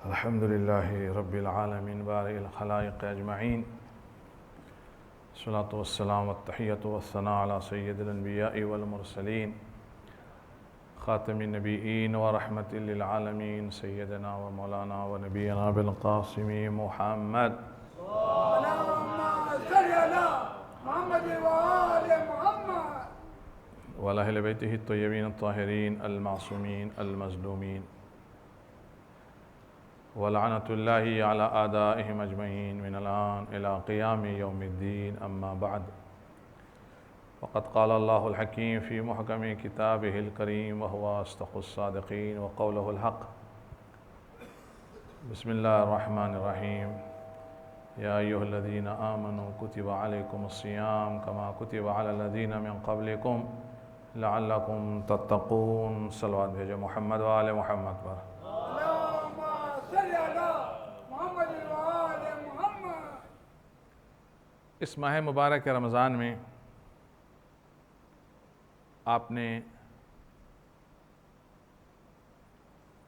الحمد لله رب العالمين بارئ الخلائق أجمعين، الصلاة والسلام والتحية والثناء على سيد الأنبياء والمرسلين خاتم النبيين ورحمة للعالمين سيدنا ومولانا ونبينا بالقاسم محمد اللهم صل على محمد وآل محمد وعلى أهل بيته الطيبين الطاهرين المعصومين المظلومين ولعنة الله على أعدائهم أجمعين من الآن إلى قيام يوم الدين. أما بعد، وقد قال الله الحكيم في محكم كتابه الكريم وهو أصدق الصادقين وقوله الحق. بسم الله الرحمن الرحيم. يا أيها الذين آمنوا كتب عليكم الصيام كما كتب على الذين من قبلكم لعلكم تتقون. صلوات بھیجو محمد وآل محمد پر. اللهم صل على محمد وآل محمد. اس ماہ مبارک رمضان میں آپ نے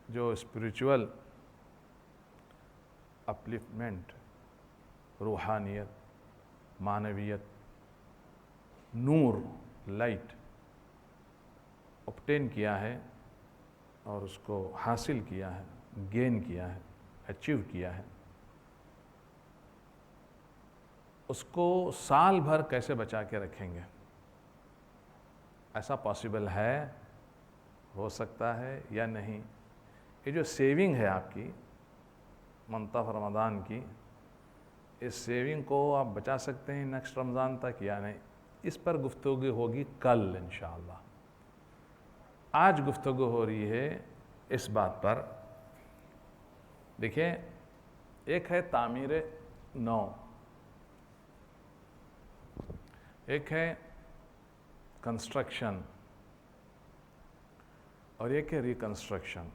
جو اسپریچول اپلفمنٹ، روحانیت، معنویت، نور، لائٹ obtain کیا ہے اور اس کو حاصل کیا ہے، گین کیا ہے، اچیو کیا ہے، اس کو سال بھر کیسے بچا کے رکھیں گے؟ ایسا پاسبل ہے، ہو سکتا ہے یا نہیں؟ یہ جو سیونگ ہے آپ کی منتھ آف رمضان کی، اس سیونگ کو آپ بچا سکتے ہیں نیکسٹ رمضان تک یا نہیں؟ اس پر گفتگو ہوگی کل انشاءاللہ. آج گفتگو ہو رہی ہے اس بات پر. دیکھیں، ایک ہے تعمیر نو، ایک ہے کنسٹرکشن اور ایک ہے ریکنسٹرکشن.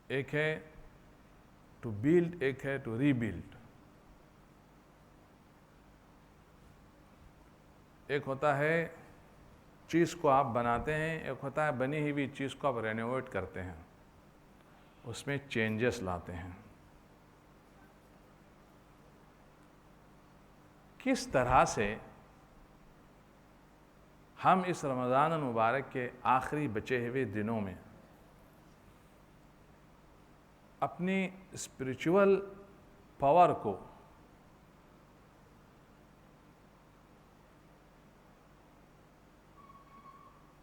ایک ہے ٹو بیلڈ، ایک ہے ٹو ری بیلڈ. ایک ہوتا ہے چیز کو آپ بناتے ہیں، ایک ہوتا ہے بنی ہوئی چیز کو آپ رینوویٹ کرتے ہیں، اس میں چینجز لاتے ہیں. کس طرح سے ہم اس رمضان المبارک کے آخری بچے ہوئے دنوں میں اپنی اسپریچول پاور کو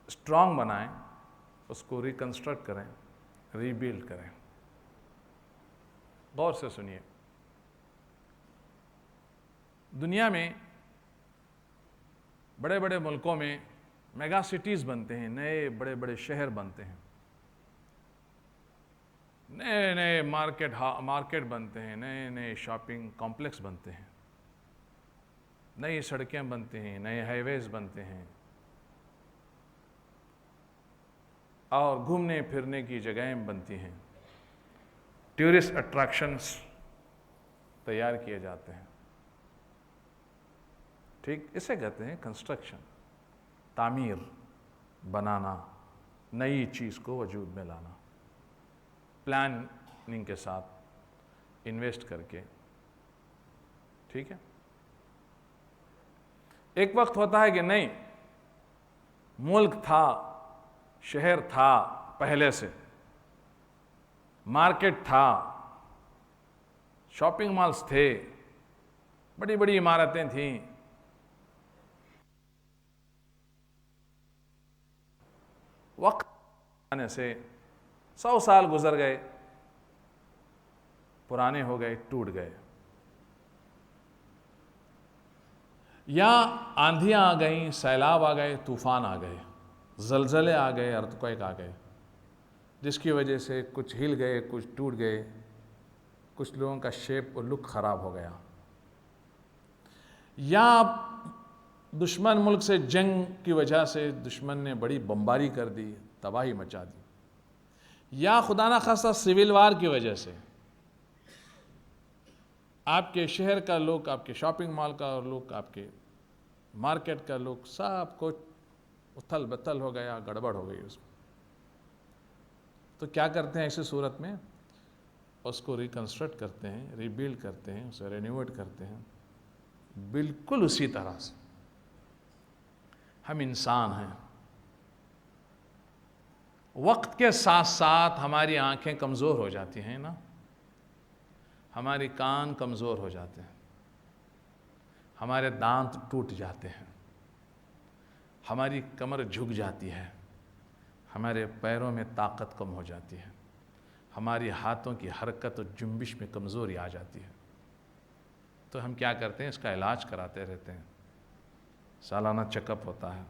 اسٹرانگ بنائیں، اس کو ریکنسٹرکٹ کریں، ری بیلڈ کریں. غور سے سنیے. دنیا میں بڑے بڑے ملکوں میں میگا سٹیز بنتے ہیں، نئے بڑے بڑے شہر بنتے ہیں، نئے نئے مارکیٹ بنتے ہیں، نئے نئے شاپنگ کمپلیکس بنتے ہیں، نئی سڑکیں بنتے ہیں، نئے ہائی ویز بنتے ہیں، اور گھومنے پھرنے کی جگہیں بنتی ہیں، ٹورسٹ اٹریکشنز تیار کیے جاتے ہیں. ٹھیک، اسے کہتے ہیں کنسٹرکشن، تعمیر، بنانا، نئی چیز کو وجود میں لانا، پلاننگ کے ساتھ، انویسٹ کر کے. ٹھیک ہے. ایک وقت ہوتا ہے کہ نہیں، ملک تھا، شہر تھا پہلے سے، مارکیٹ تھا، شاپنگ مالز تھے، بڑی بڑی عمارتیں تھیں، وقت آنے سے 100 سال گزر گئے، پرانے ہو گئے، ٹوٹ گئے. یا آندھیاں آ گئیں، سیلاب آ گئے، طوفان آ گئے، زلزلے آ گئے، ارتھکویک آ گئے، جس کی وجہ سے کچھ ہل گئے، کچھ ٹوٹ گئے، کچھ لوگوں کا شیپ اور لک خراب ہو گیا. یا دشمن ملک سے جنگ کی وجہ سے دشمن نے بڑی بمباری کر دی، تباہی مچا دی. یا خدا نخواستہ سول وار کی وجہ سے آپ کے شہر کا لوگ، آپ کے شاپنگ مال کا لوگ، آپ کے مارکیٹ کا لوگ، سب کچھ اتھل بتھل ہو گیا، گڑبڑ ہو گئی اس میں. تو کیا کرتے ہیں ایسی صورت میں؟ اس کو ریکنسٹرکٹ کرتے ہیں، ریبلڈ کرتے ہیں، اسے رینیویٹ کرتے ہیں. بالکل اسی طرح سے ہم انسان ہیں. وقت کے ساتھ ساتھ ہماری آنکھیں کمزور ہو جاتی ہیں نا، ہماری کان کمزور ہو جاتے ہیں، ہمارے دانت ٹوٹ جاتے ہیں، ہماری کمر جھک جاتی ہے، ہمارے پیروں میں طاقت کم ہو جاتی ہے، ہماری ہاتھوں کی حرکت و جنبش میں کمزوری آ جاتی ہے. تو ہم کیا کرتے ہیں؟ اس کا علاج کراتے رہتے ہیں. سالانہ چیک اپ ہوتا ہے،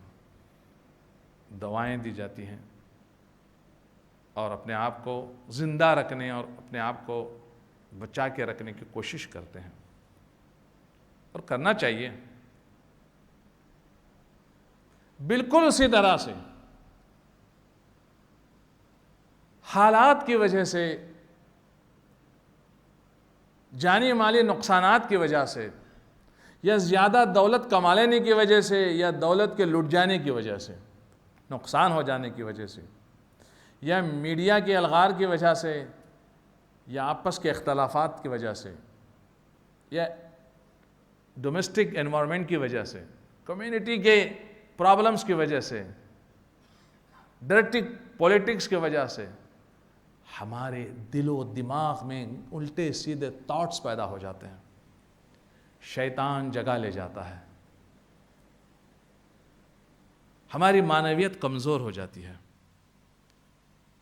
دوائیں دی جاتی ہیں، اور اپنے آپ کو زندہ رکھنے اور اپنے آپ کو بچا کے رکھنے کی کوشش کرتے ہیں، اور کرنا چاہیے. بالکل اسی طرح سے حالات کی وجہ سے، جانی مالی نقصانات کی وجہ سے، یا زیادہ دولت کما لینے کی وجہ سے، یا دولت کے لٹ جانے کی وجہ سے، نقصان ہو جانے کی وجہ سے، یا میڈیا کے الغار کی وجہ سے، یا آپس کے اختلافات کی وجہ سے، یا ڈومیسٹک انوائرمنٹ کی وجہ سے، کمیونٹی کے پرابلمز کی وجہ سے، ڈائریکٹ پولیٹکس کی وجہ سے، ہمارے دل و دماغ میں الٹے سیدھے تھاٹس پیدا ہو جاتے ہیں. شیطان جگہ لے جاتا ہے، ہماری معنویت کمزور ہو جاتی ہے،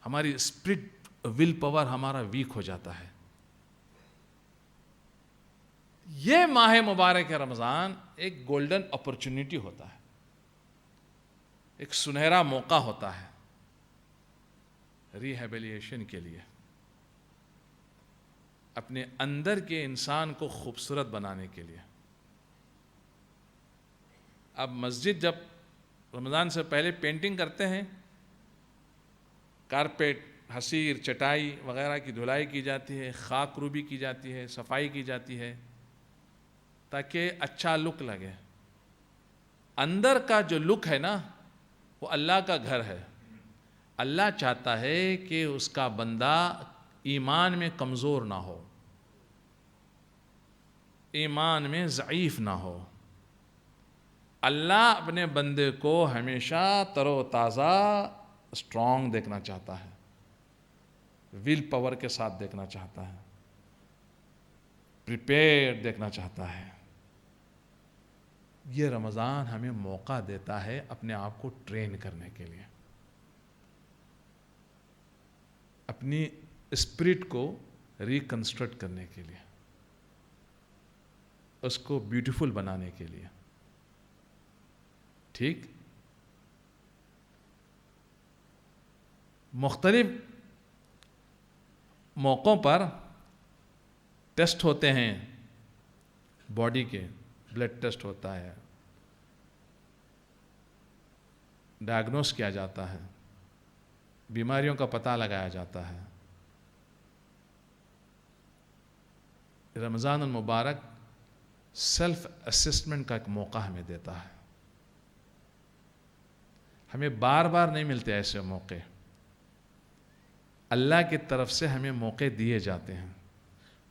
ہماری اسپرٹ ول پاور ہمارا ویک ہو جاتا ہے. یہ ماہ مبارک رمضان ایک گولڈن اپرچونٹی ہوتا ہے، ایک سنہرا موقع ہوتا ہے ریہیبلیشن کے لیے، اپنے اندر کے انسان کو خوبصورت بنانے کے لیے. اب مسجد جب رمضان سے پہلے پینٹنگ کرتے ہیں، کارپیٹ، حصیر، چٹائی وغیرہ کی دھلائی کی جاتی ہے، خاک روبی کی جاتی ہے، صفائی کی جاتی ہے تاکہ اچھا لک لگے. اندر کا جو لک ہے نا، وہ اللہ کا گھر ہے. اللہ چاہتا ہے کہ اس کا بندہ ایمان میں کمزور نہ ہو، ایمان میں ضعیف نہ ہو. اللہ اپنے بندے کو ہمیشہ تر و تازہ، اسٹرانگ دیکھنا چاہتا ہے، ول پاور کے ساتھ دیکھنا چاہتا ہے، پریپیئر دیکھنا چاہتا ہے. یہ رمضان ہمیں موقع دیتا ہے اپنے آپ کو ٹرین کرنے کے لیے، اپنی اسپرٹ کو ریکنسٹرکٹ کرنے کے لیے، اس کو بیوٹیفل بنانے کے لیے. ٹھیک؟ مختلف موقعوں پر ٹیسٹ ہوتے ہیں باڈی کے، بلڈ ٹیسٹ ہوتا ہے، ڈائگنوس کیا جاتا ہے، بیماریوں کا پتہ لگایا جاتا ہے. رمضان المبارک سیلف اسسمنٹ کا ایک موقع ہمیں دیتا ہے. ہمیں بار بار نہیں ملتے ایسے موقع، اللہ کی طرف سے ہمیں موقع دیے جاتے ہیں.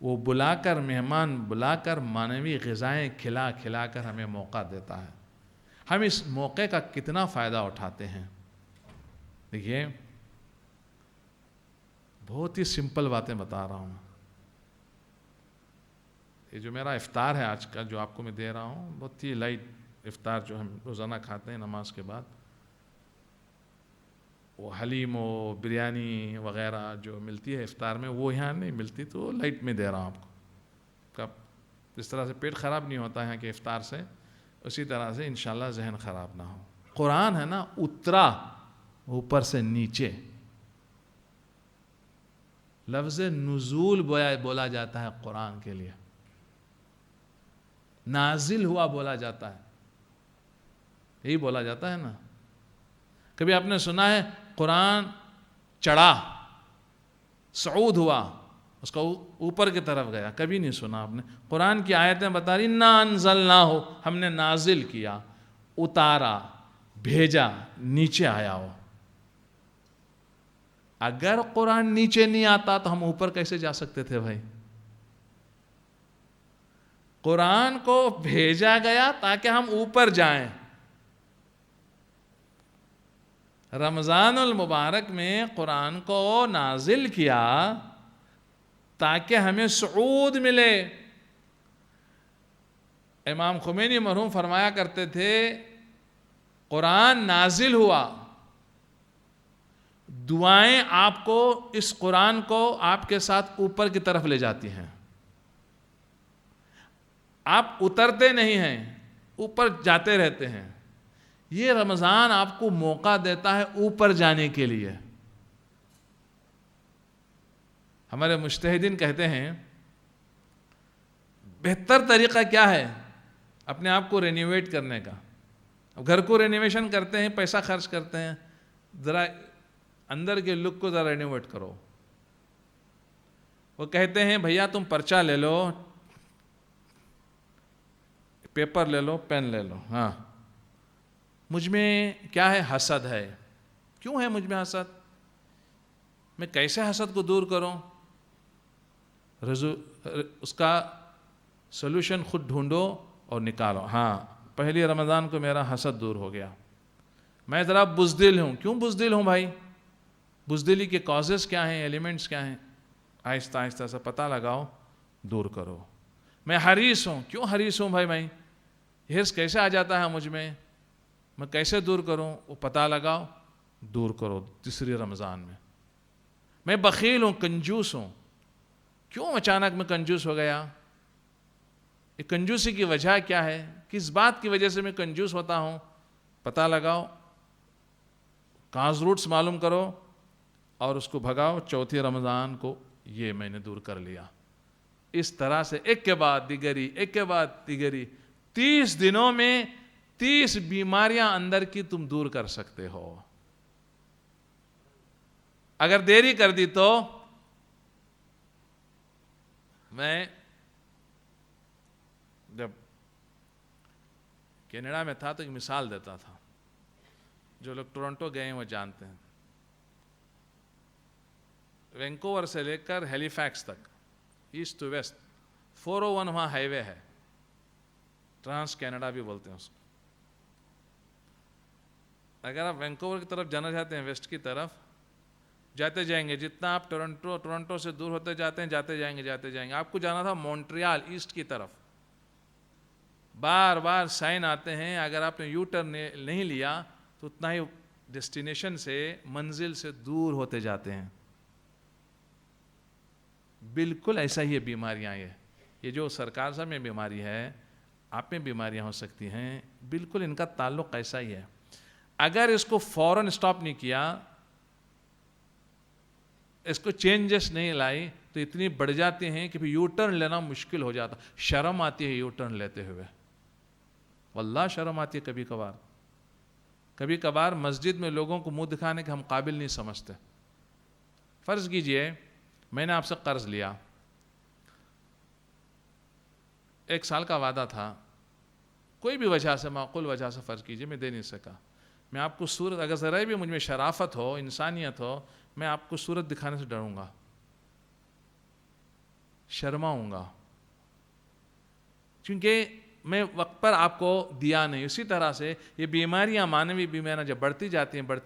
وہ بلا کر، مہمان بلا کر، معنوی غذائیں کھلا کھلا کر ہمیں موقع دیتا ہے. ہم اس موقع کا کتنا فائدہ اٹھاتے ہیں؟ دیکھیے، بہت ہی سمپل باتیں بتا رہا ہوں. یہ جو میرا افطار ہے آج کا، جو آپ کو میں دے رہا ہوں، بہت ہی لائٹ افطار جو ہم روزانہ کھاتے ہیں نماز کے بعد. وہ حلیم و بریانی وغیرہ جو ملتی ہے افطار میں، وہ یہاں نہیں ملتی، تو لائٹ میں دے رہا ہوں آپ کو. جس طرح سے پیٹ خراب نہیں ہوتا ہے کہ افطار سے، اسی طرح سے انشاءاللہ ذہن خراب نہ ہو. قرآن ہے نا، اترا اوپر سے نیچے. لفظ نزول بولا جاتا ہے قرآن کے لیے، نازل ہوا بولا جاتا ہے، یہی بولا جاتا ہے نا. کبھی آپ نے سنا ہے قرآن چڑھا، صعود ہوا، اس کا اوپر کی طرف گیا؟ کبھی نہیں سنا آپ نے. قرآن کی آیتیں بتا رہی انا انزلناہ، ہم نے نازل کیا، اتارا، بھیجا، نیچے آیا ہو. اگر قرآن نیچے نہیں آتا تو ہم اوپر کیسے جا سکتے تھے بھائی؟ قرآن کو بھیجا گیا تاکہ ہم اوپر جائیں. رمضان المبارک میں قرآن کو نازل کیا تاکہ ہمیں صعود ملے. امام خمینی مرحوم فرمایا کرتے تھے قرآن نازل ہوا، دعائیں آپ کو اس قرآن کو آپ کے ساتھ اوپر کی طرف لے جاتی ہیں. آپ اترتے نہیں ہیں، اوپر جاتے رہتے ہیں. یہ رمضان آپ کو موقع دیتا ہے اوپر جانے کے لیے. ہمارے مجتہدین کہتے ہیں بہتر طریقہ کیا ہے اپنے آپ کو رینیویٹ کرنے کا. گھر کو رینیویشن کرتے ہیں، پیسہ خرچ کرتے ہیں، ذرا اندر کے لک کو ذرا رینیویٹ کرو. وہ کہتے ہیں بھیا تم پرچہ لے لو، پیپر لے لو، پین لے لو. ہاں مجھ میں کیا ہے؟ حسد ہے. کیوں ہے مجھ میں حسد؟ میں کیسے حسد کو دور کروں؟ اس کا سلوشن خود ڈھونڈو اور نکالو. ہاں پہلی رمضان کو میرا حسد دور ہو گیا. میں ذرا بزدل ہوں. کیوں بزدل ہوں بھائی؟ بزدلی کے کازز کیا ہیں، ایلیمنٹس کیا ہیں؟ آہستہ آہستہ سے پتہ لگاؤ، دور کرو. میں حریص ہوں. کیوں حریص ہوں بھائی؟ حرص کیسے آ جاتا ہے مجھ میں کیسے دور کروں؟ وہ پتہ لگاؤ، دور کرو تیسری رمضان میں. میں بخیل ہوں، کنجوس ہوں. کیوں اچانک میں کنجوس ہو گیا؟ یہ کنجوسی کی وجہ کیا ہے؟ کس بات کی وجہ سے میں کنجوس ہوتا ہوں؟ پتہ لگاؤ، کاز روٹس معلوم کرو اور اس کو بھگاؤ. چوتھی رمضان کو یہ میں نے دور کر لیا. اس طرح سے ایک کے بعد دیگری، ایک کے بعد دیگری 30 دنوں میں 30 بیماریاں اندر کی تم دور کر سکتے ہو. اگر دیری کر دی تو میں جب کینیڈا میں تھا تو ایک مثال دیتا تھا. جو لوگ ٹورنٹو گئے ہیں وہ جانتے ہیں. وینکوور سے لے کر ہیلی فیکس تک ایسٹ ٹو ویسٹ 401 وہاں ہائی وے ہے. ٹرانس کینیڈا بھی بولتے ہیں اس کو. اگر آپ وینکوور کی طرف جانا چاہتے ہیں، ویسٹ کی طرف جاتے جائیں گے، جتنا آپ ٹورنٹو سے دور ہوتے جاتے ہیں، جاتے جائیں گے. آپ کو جانا تھا مونٹریال ایسٹ کی طرف. بار بار سائن آتے ہیں، اگر آپ نے یو ٹرن نہیں لیا تو اتنا ہی ڈیسٹینیشن سے، منزل سے دور ہوتے جاتے ہیں. بالکل ایسا ہی ہے بیماریاں. یہ جو سرکار صاحب میں بیماری ہے، آپ میں بیماریاں ہو سکتی ہیں، بالکل ان کا تعلق ایسا ہی ہے. اگر اس کو فوراً سٹاپ نہیں کیا، اس کو چینجز نہیں لائی تو اتنی بڑھ جاتی ہیں کہ یو ٹرن لینا مشکل ہو جاتا. شرم آتی ہے یو ٹرن لیتے ہوئے، واللہ شرم آتی ہے. کبھی کبھار مسجد میں لوگوں کو منہ دکھانے کے ہم قابل نہیں سمجھتے. فرض کیجئے میں نے آپ سے قرض لیا، 1 سال کا وعدہ تھا، کوئی بھی وجہ سے، معقول وجہ سے فرض کیجئے میں دے نہیں سکا. میں آپ کو صورت، اگر ذرا بھی مجھ میں شرافت ہو، انسانیت ہو، میں آپ کو صورت دکھانے سے ڈروں گا، شرماؤں گا، کیونکہ میں وقت پر آپ کو دیا نہیں. اسی طرح سے یہ بیماریاں، مانوی بیماریاں جب بڑھتی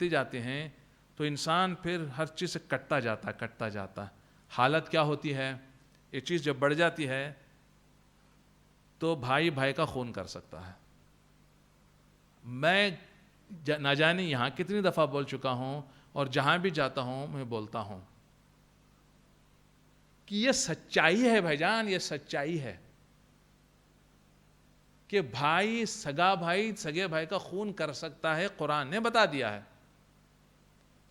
جاتی ہیں تو انسان پھر ہر چیز سے کٹتا جاتا ہے. حالت کیا ہوتی ہے؟ یہ چیز جب بڑھ جاتی ہے تو بھائی بھائی کا خون کر سکتا ہے. میں نہ جانے یہاں کتنی دفعہ بول چکا ہوں، اور جہاں بھی جاتا ہوں میں بولتا ہوں کہ یہ سچائی ہے بھائی جان، یہ سچائی ہے کہ بھائی، سگے بھائی کا خون کر سکتا ہے. قرآن نے بتا دیا ہے.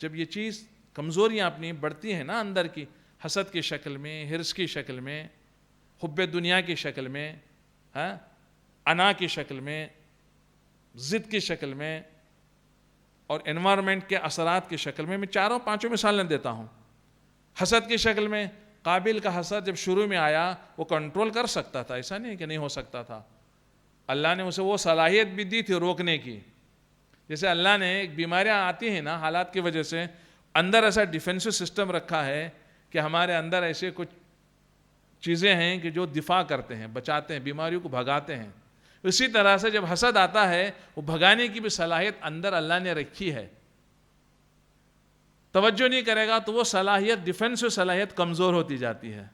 جب یہ چیز، کمزوریاں اپنی بڑھتی ہیں نا اندر کی، حسد کی شکل میں، حرص کی شکل میں، حب دنیا کی شکل میں، انا کی شکل میں، ضد کی شکل میں، اور انوائرمنٹ کے اثرات کی شکل میں 4-5 مثالیں دیتا ہوں. حسد کی شکل میں، قابل کا حسد جب شروع میں آیا وہ کنٹرول کر سکتا تھا، ایسا نہیں کہ نہیں ہو سکتا تھا. اللہ نے اسے وہ صلاحیت بھی دی تھی روکنے کی. جیسے اللہ نے ایک بیماریاں آتی ہیں نا حالات کی وجہ سے، اندر ایسا ڈیفینسو سسٹم رکھا ہے کہ ہمارے اندر ایسے کچھ چیزیں ہیں کہ جو دفاع کرتے ہیں، بچاتے ہیں، بیماریوں کو بھگاتے ہیں. اسی طرح سے جب حسد آتا ہے وہ بھگانے کی بھی صلاحیت اندر اللہ نے رکھی ہے. توجہ نہیں کرے گا تو وہ صلاحیت، ڈیفینسو صلاحیت کمزور ہوتی جاتی ہے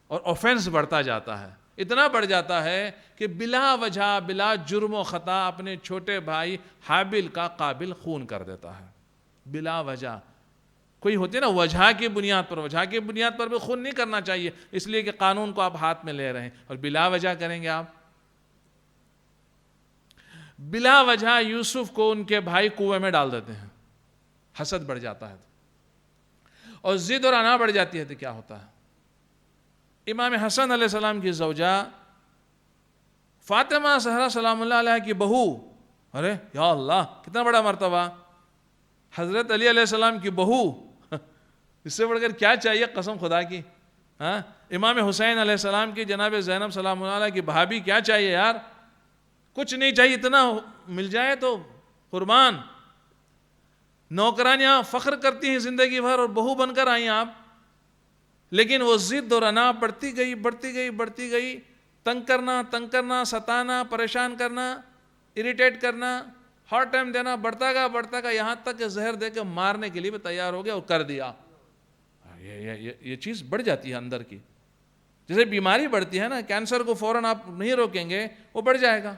اور اوفینس بڑھتا جاتا ہے. اتنا بڑھ جاتا ہے کہ بلا وجہ، بلا جرم و خطا اپنے چھوٹے بھائی حابل کا قابل خون کر دیتا ہے. بلا وجہ کوئی ہوتی ہے نا وجہ کی بنیاد پر، وجہ کی بنیاد پر بھی خون نہیں کرنا چاہیے، اس لیے کہ قانون کو آپ ہاتھ میں لے رہے ہیں، اور بلا وجہ کریں گے آپ. بلا وجہ یوسف کو ان کے بھائی کنویں میں ڈال دیتے ہیں، حسد بڑھ جاتا ہے اور ضد اور انا بڑھ جاتی ہے تو کیا ہوتا ہے. امام حسن علیہ السلام کی زوجہ فاطمہ زہرا سلام اللہ علیہ کی بہو، ارے یا اللہ کتنا بڑا مرتبہ، حضرت علی علیہ السلام کی بہو، اس سے بڑھ کر کیا چاہیے قسم خدا کی. امام حسین علیہ السلام کی جناب زینب سلام اللہ علیہ کی بھابھی، کیا چاہیے یار، کچھ نہیں چاہیے، اتنا مل جائے تو قربان. نوکرانیاں فخر کرتی ہیں زندگی بھر اور بہو بن کر آئیں آپ، لیکن وہ ضد اور انا بڑھتی گئی بڑھتی گئی بڑھتی گئی. تنگ کرنا، ستانا، پریشان کرنا، اریٹیٹ کرنا، ہر ٹائم دینا، بڑھتا گیا یہاں تک کہ زہر دے کے مارنے کے لیے بھی تیار ہو گیا اور کر دیا. یہ چیز بڑھ جاتی ہے اندر کی. جیسے بیماری بڑھتی ہے نا، کینسر کو فوراً آپ نہیں روکیں گے وہ بڑھ جائے گا،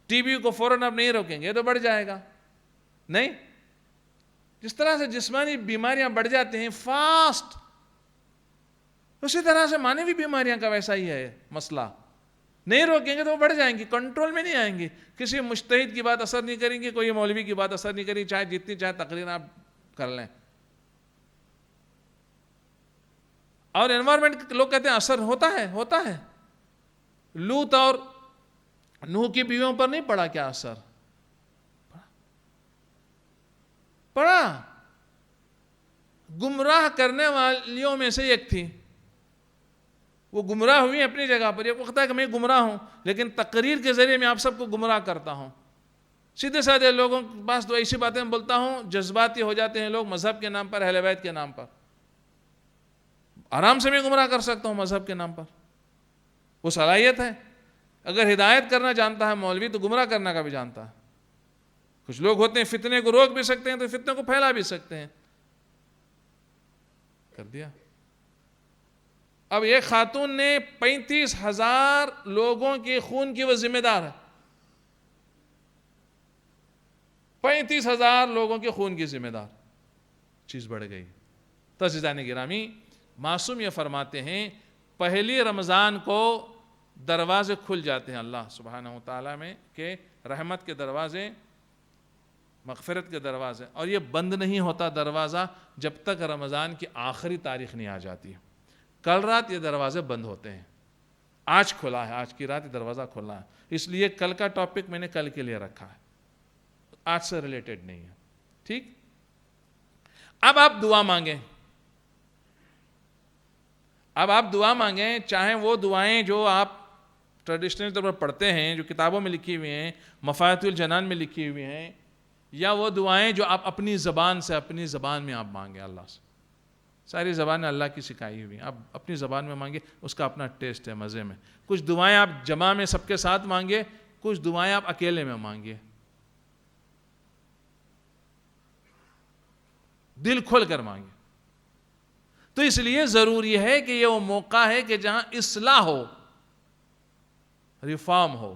ٹی بی کو فوراً آپ نہیں روکیں گے تو بڑھ جائے گا. نہیں، جس طرح سے جسمانی بیماریاں بڑھ جاتی ہیں فاسٹ، اسی طرح سے معنوی بیماریاں کا ویسا ہی ہے مسئلہ. نہیں روکیں گے تو وہ بڑھ جائیں گی، کنٹرول میں نہیں آئیں گی. کسی مجتہد کی بات اثر نہیں کریں گی، کوئی مولوی کی بات اثر نہیں کریں گی، چاہے جتنی چاہے تقریر آپ کر لیں. اور انوائرمنٹ لوگ کہتے ہیں اثر ہوتا ہے. لوط اور نوح کی بیویوں پر نہیں پڑا کیا اثر؟ پڑا. گمراہ کرنے والیوں میں سے ایک تھی، وہ گمراہ ہوئی اپنی جگہ پر. یہ وقت ہے کہ میں گمراہ ہوں، لیکن تقریر کے ذریعے میں آپ سب کو گمراہ کرتا ہوں. سیدھے سادھے لوگوں کے پاس تو ایسی باتیں بولتا ہوں، جذباتی ہو جاتے ہیں لوگ مذہب کے نام پر، اہل بیت کے نام پر. آرام سے میں گمراہ کر سکتا ہوں مذہب کے نام پر، وہ صلاحیت ہے. اگر ہدایت کرنا جانتا ہے مولوی تو گمراہ کرنا کا بھی جانتا ہے. کچھ لوگ ہوتے ہیں فتنے کو روک بھی سکتے ہیں تو فتنے کو پھیلا بھی سکتے ہیں. کر دیا. اب ایک خاتون نے 35,000 لوگوں کے خون کی وہ ذمہ دار ہے. 35,000 لوگوں کے خون کی ذمہ دار. چیز بڑھ گئی. تو عزیزان گرامی، معصوم یہ فرماتے ہیں پہلی رمضان کو دروازے کھل جاتے ہیں اللہ سبحانہ و تعالیٰ میں، کہ رحمت کے دروازے، مغفرت کے دروازے، اور یہ بند نہیں ہوتا دروازہ جب تک رمضان کی آخری تاریخ نہیں آ جاتی. کل رات یہ دروازے بند ہوتے ہیں. آج کھلا ہے، آج کی رات یہ دروازہ کھلا ہے. اس لیے کل کا ٹاپک میں نے کل کے لیے رکھا ہے، آج سے ریلیٹڈ نہیں ہے. ٹھیک. اب آپ دعا مانگیں. اب آپ دعا مانگیں، چاہیں وہ دعائیں جو آپ ٹریڈیشنل طور پر پڑھتے ہیں، جو کتابوں میں لکھی ہوئی ہیں، مفاتیح الجنان میں لکھی ہوئی ہیں، یا وہ دعائیں جو آپ اپنی زبان سے، اپنی زبان میں آپ مانگیں اللہ سے. ساری زبانیں اللہ کی سکھائی ہوئی ہیں، آپ اپنی زبان میں مانگیں، اس کا اپنا ٹیسٹ ہے مزے میں. کچھ دعائیں آپ جمع میں سب کے ساتھ مانگے، کچھ دعائیں آپ اکیلے میں مانگے. دل کھول کر مانگے. تو اس لیے ضروری ہے کہ یہ وہ موقع ہے کہ جہاں اصلاح ہو، ریفارم ہو.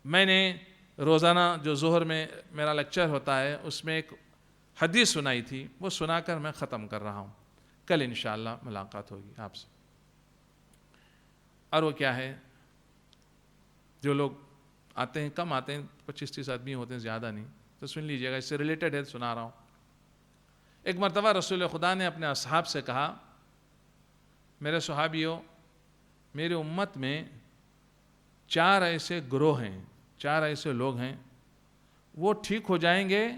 میں نے روزانہ جو ظہر میں میرا لیکچر ہوتا ہے اس میں ایک حدیث سنائی تھی، وہ سنا کر میں ختم کر رہا ہوں. کل انشاءاللہ ملاقات ہوگی آپ سے. اور وہ کیا ہے، جو لوگ آتے ہیں کم آتے ہیں، 25-30 آدمی ہوتے ہیں، زیادہ نہیں، تو سن لیجئے گا، اس سے ریلیٹڈ ہے، سنا رہا ہوں. ایک مرتبہ رسول خدا نے اپنے اصحاب سے کہا، میرے صحابیوں، میری امت میں 4 ایسے گروہ ہیں، 4 ایسے لوگ ہیں، وہ ٹھیک ہو جائیں گے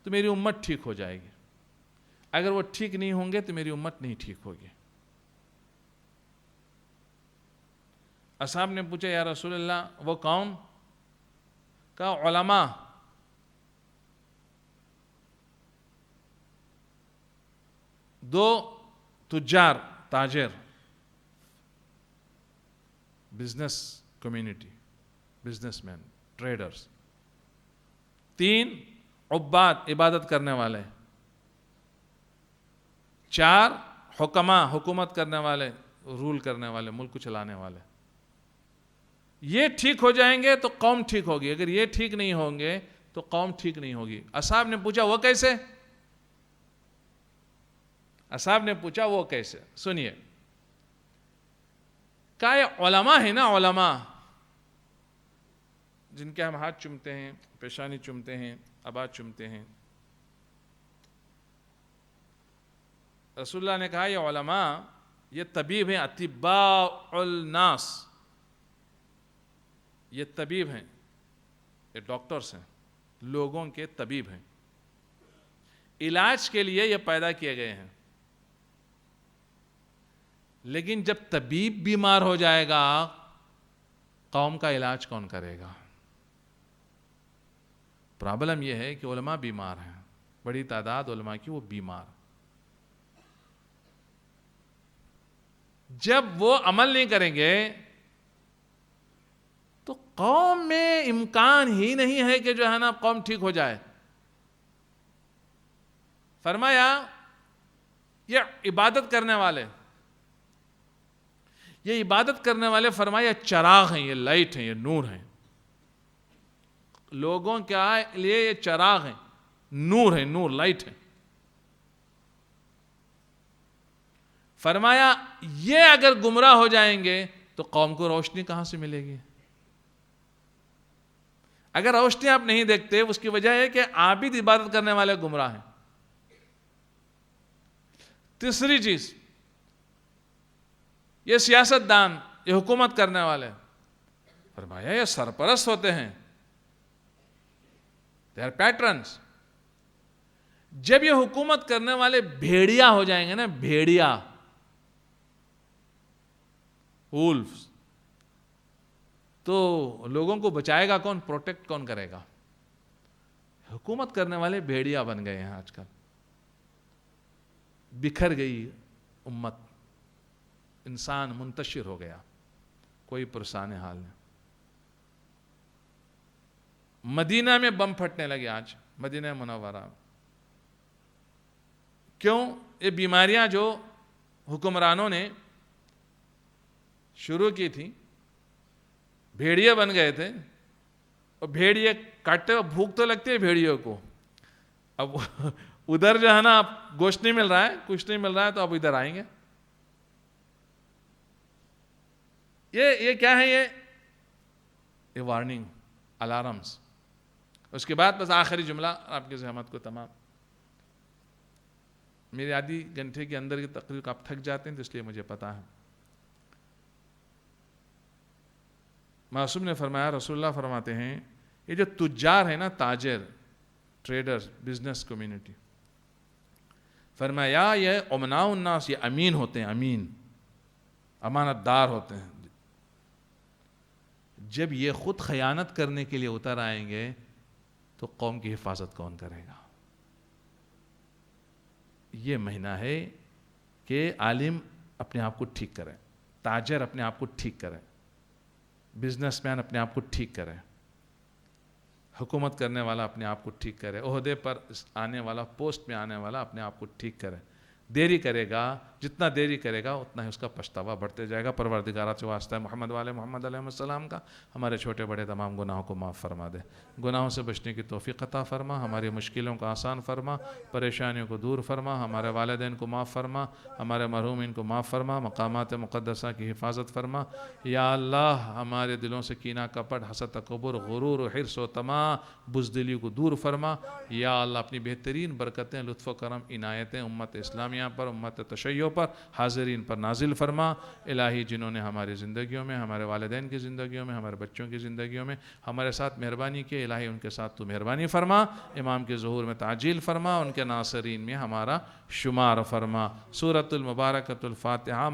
تو میری امت ٹھیک ہو جائے گی. اگر وہ ٹھیک نہیں ہوں گے تو میری امت نہیں ٹھیک ہوگی. اصحاب نے پوچھا یا رسول اللہ وہ کون؟ کہا علماء. 2 تجار تاجر business community business man traders. 3 عباد عبادت کرنے والے. 4 حکماء حکومت کرنے والے رول کرنے والے ملک کو چلانے والے. یہ ٹھیک ہو جائیں گے تو قوم ٹھیک ہوگی. اگر یہ ٹھیک نہیں ہوں گے تو قوم ٹھیک نہیں ہوگی. اصحاب نے پوچھا وہ کیسے؟ اصحاب نے پوچھا وہ کیسے؟ سنیے. کہا یہ علماء ہیں نا، علماء جن کے ہم ہاتھ چومتے ہیں، پیشانی چومتے ہیں، ابا چومتے ہیں. رسول اللہ نے کہا یہ علماء یہ طبیب ہیں، اطباء الناس. یہ طبیب ہیں، یہ ڈاکٹرز ہیں، لوگوں کے طبیب ہیں. علاج کے لیے یہ پیدا کیے گئے ہیں. لیکن جب طبیب بیمار ہو جائے گا قوم کا علاج کون کرے گا؟ پرابلم یہ ہے کہ علماء بیمار ہیں، بڑی تعداد علماء کی وہ بیمار. جب وہ عمل نہیں کریں گے تو قوم میں امکان ہی نہیں ہے کہ جو ہے نا قوم ٹھیک ہو جائے. فرمایا یہ عبادت کرنے والے، یہ عبادت کرنے والے فرمایا چراغ ہیں، یہ لائٹ ہیں، یہ نور ہیں. لوگوں کے لیے یہ چراغ ہیں، نور ہیں، نور لائٹ ہیں. فرمایا یہ اگر گمراہ ہو جائیں گے تو قوم کو روشنی کہاں سے ملے گی؟ اگر روشنی آپ نہیں دیکھتے اس کی وجہ ہے کہ عابد عبادت کرنے والے گمراہ ہیں. تیسری چیز یہ سیاست دان، یہ حکومت کرنے والے، فرمایا یہ سرپرست ہوتے ہیں، they are patrons. جب یہ حکومت کرنے والے بھیڑیا ہو جائیں گے نا، بھیڑیا wolves، تو لوگوں کو بچائے گا کون؟ پروٹیکٹ کون کرے گا؟ حکومت کرنے والے بھیڑیا بن گئے ہیں. آج کل بکھر گئی امت، انسان منتشر ہو گیا، کوئی پرسان حال نہیں. مدینہ میں بم پھٹنے لگے آج، مدینہ منورہ. کیوں؟ یہ بیماریاں جو حکمرانوں نے شروع کی تھی، بھیڑیے بن گئے تھے، اور بھیڑیے کاٹتے ہوئے بھوک تو لگتی ہے بھیڑیوں کو. اب ادھر جو ہے نا گوشت نہیں مل رہا ہے، کچھ نہیں مل رہا ہے، تو اب ادھر آئیں گے. یہ کیا ہے؟ یہ وارننگ، الارمز. اس کے بعد بس آخری جملہ آپ کی زحمت کو تمام. میری آدھی گھنٹے کے اندر کی تقریر کو آپ تھک جاتے ہیں، تو اس لیے مجھے پتا ہے. معصوم نے فرمایا، رسول اللہ فرماتے ہیں یہ جو تجار ہیں نا، تاجر، ٹریڈرز، بزنس کمیونٹی، فرمایا یہ امناء الناس، یہ امین ہوتے ہیں، امین، امانت دار ہوتے ہیں. جب یہ خود خیانت کرنے کے لیے اتر آئیں گے تو قوم کی حفاظت کون کرے گا؟ یہ مہینہ ہے کہ عالم اپنے آپ کو ٹھیک کرے، تاجر اپنے آپ کو ٹھیک کرے، بزنس مین اپنے آپ کو ٹھیک کرے، حکومت کرنے والا اپنے آپ کو ٹھیک کرے، عہدے پر آنے والا، پوسٹ میں آنے والا اپنے آپ کو ٹھیک کرے. دیری کرے گا، جتنا دیری کرے گا اتنا ہی اس کا پچھتاوا بڑھتے جائے گا. پروردگار سے واسطہ ہے محمد والے محمد علیہ السلام کا، ہمارے چھوٹے بڑے تمام گناہوں کو معاف فرما دے، گناہوں سے بچنے کی توفیق عطا فرما، ہماری مشکلوں کو آسان فرما، پریشانیوں کو دور فرما، ہمارے والدین کو معاف فرما، ہمارے مرحومین کو معاف فرما، مقامات مقدسہ کی حفاظت فرما. یا اللہ ہمارے دلوں سے کینہ کپٹ، حسد تکبر، غرور، حرص و طمع، بزدلی کو دور فرما. یا اللہ اپنی بہترین برکتیں، لطف و کرم، عنایتیں امت اسلامیہ پر، امت تشیع پر، حاضرین پر نازل فرما. الہی جنہوں نے ہماری زندگیوں میں، ہمارے والدین کی زندگیوں میں، ہمارے بچوں کی زندگیوں میں ہمارے ساتھ مہربانی کی، الہی ان کے ساتھ تو مہربانی فرما. امام کے ظہور میں تعجیل فرما، ان کے ناصرین میں ہمارا شمار فرما. سورۃ المبارکۃ الفاتحہ.